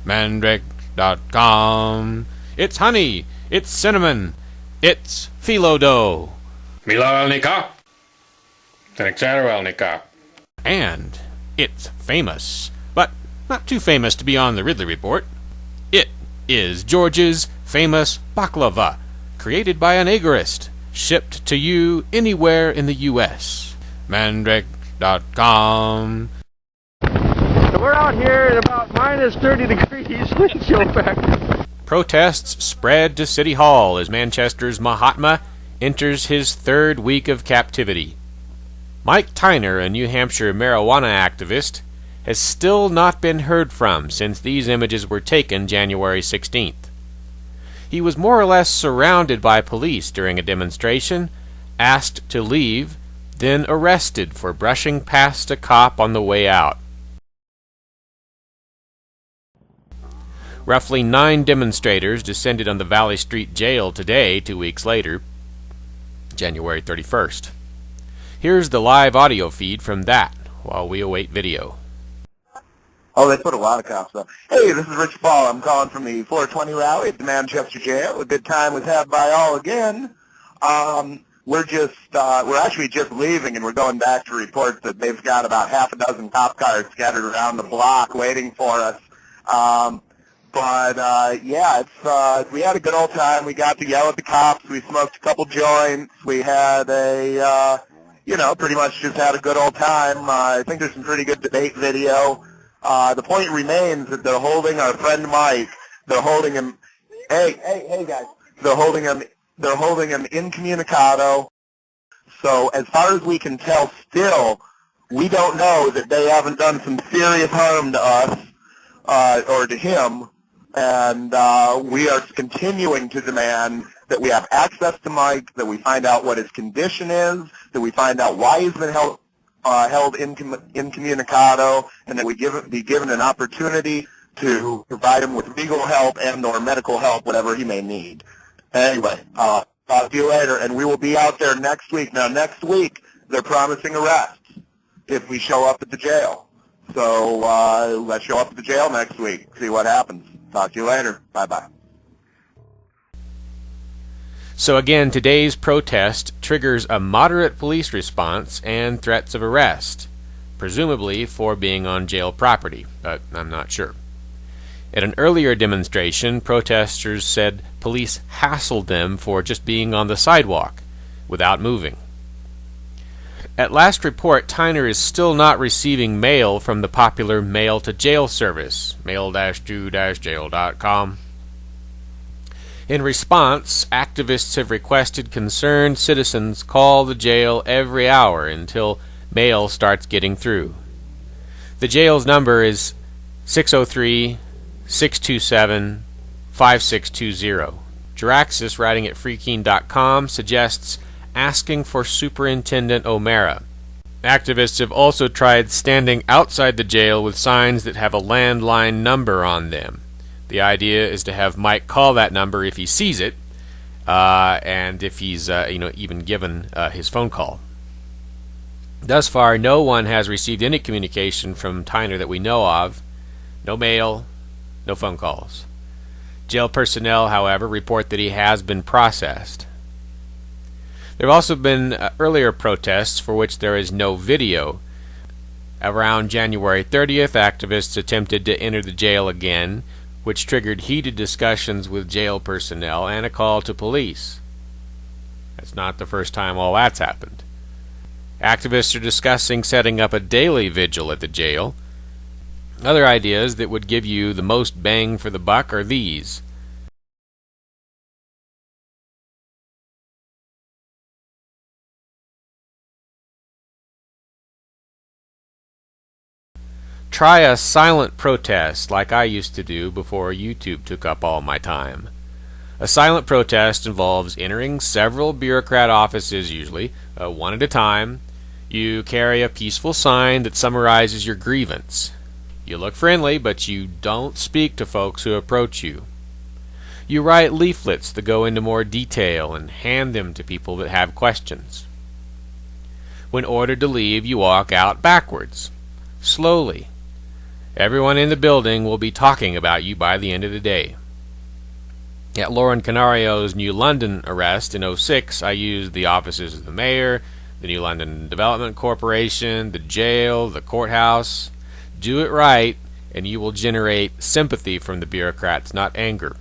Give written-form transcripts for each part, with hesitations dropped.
Mandrake.com. It's honey, it's cinnamon, it's phyllo dough. Miloelnica, Tenexerelnica. And it's famous, but not too famous to be on the Ridley Report. It is George's famous baklava, created by an agorist, shipped to you anywhere in the U.S. Mandrake.com. So we're out here at about minus 30 degrees wind chill factor. Protests spread to City Hall as Manchester's Mahatma enters his third week of captivity. Mike Tyner, a New Hampshire marijuana activist, has still not been heard from since these images were taken January 16th. He was more or less surrounded by police during a demonstration, asked to leave, then arrested for brushing past a cop on the way out. Roughly 9 demonstrators descended on the Valley Street Jail today, 2 weeks later, January 31st. Here's the live audio feed from that while we await video. Oh, they put a lot of cops up. Hey, this is Rich Paul. I'm calling from the 420 rally at the Manchester Jail. A good time was had by all again. We're actually just leaving, and we're going back to report that they've got about half a dozen cop cars scattered around the block waiting for us. Yeah, we had a good old time. We got to yell at the cops. We smoked a couple joints. We had pretty much just had a good old time. I think there's some pretty good debate video. The point remains that they're holding our friend Mike. They're holding him. Hey, guys. They're holding him incommunicado. So as far as we can tell, still, we don't know that they haven't done some serious harm to us or to him. And we are continuing to demand that we have access to Mike, that we find out what his condition is, that we find out why he's been held incommunicado, and that we be given an opportunity to provide him with legal help and or medical help, whatever he may need. Anyway, talk to you later, and we will be out there next week. Now, next week, they're promising arrests if we show up at the jail. So let's show up at the jail next week, see what happens. Talk to you later. Bye-bye. So again, today's protest triggers a moderate police response and threats of arrest, presumably for being on jail property, but I'm not sure. At an earlier demonstration, protesters said police hassled them for just being on the sidewalk without moving. At last report, Tyner is still not receiving mail from the popular mail-to-jail service, mail-to-jail.com. In response, activists have requested concerned citizens call the jail every hour until mail starts getting through. The jail's number is 603-627-5620. Jaraxis, writing at freekeen.com, suggests asking for Superintendent O'Mara. Activists have also tried standing outside the jail with signs that have a landline number on them. The idea is to have Mike call that number if he sees it, and if he's even given his phone call. Thus far, no one has received any communication from Tyner that we know of. No mail, no phone calls. Jail personnel, however, report that he has been processed. There have also been earlier protests for which there is no video. Around January 30th, activists attempted to enter the jail again, which triggered heated discussions with jail personnel and a call to police. That's not the first time all that's happened. Activists are discussing setting up a daily vigil at the jail. Other ideas that would give you the most bang for the buck are these. Try a silent protest like I used to do before YouTube took up all my time. A silent protest involves entering several bureaucrat offices, usually, one at a time. You carry a peaceful sign that summarizes your grievance. You look friendly, but you don't speak to folks who approach you. You write leaflets that go into more detail and hand them to people that have questions. When ordered to leave, you walk out backwards, slowly. Everyone in the building will be talking about you by the end of the day. At Lauren Canario's New London arrest in '06, I used the offices of the mayor, the New London Development Corporation, the jail, the courthouse. Do it right, and you will generate sympathy from the bureaucrats, not anger.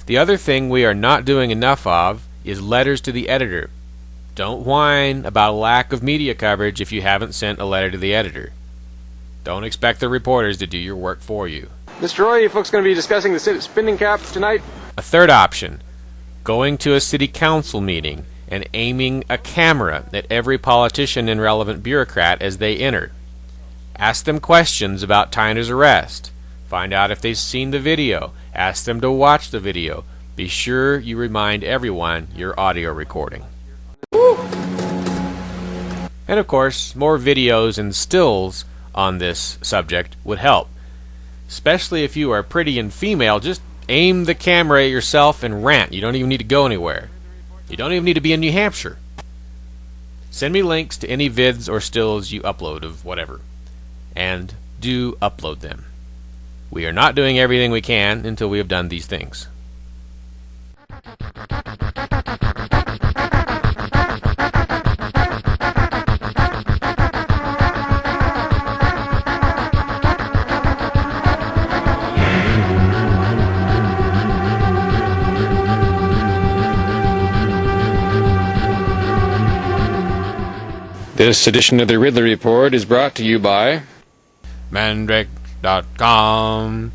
The other thing we are not doing enough of is letters to the editor. Don't whine about a lack of media coverage if you haven't sent a letter to the editor. Don't expect the reporters to do your work for you. Mr. Roy, you folks going to be discussing the spending cap tonight? A third option, going to a city council meeting and aiming a camera at every politician and relevant bureaucrat as they enter. Ask them questions about Tyner's arrest. Find out if they've seen the video. Ask them to watch the video. Be sure you remind everyone you're audio recording. Woo! And of course, more videos and stills on this subject would help. Especially if you are pretty and female, just aim the camera at yourself and rant. You don't even need to go anywhere. You don't even need to be in New Hampshire. Send me links to any vids or stills you upload of whatever. And do upload them. We are not doing everything we can until we have done these things. This edition of the Ridley Report is brought to you by Mandrake.com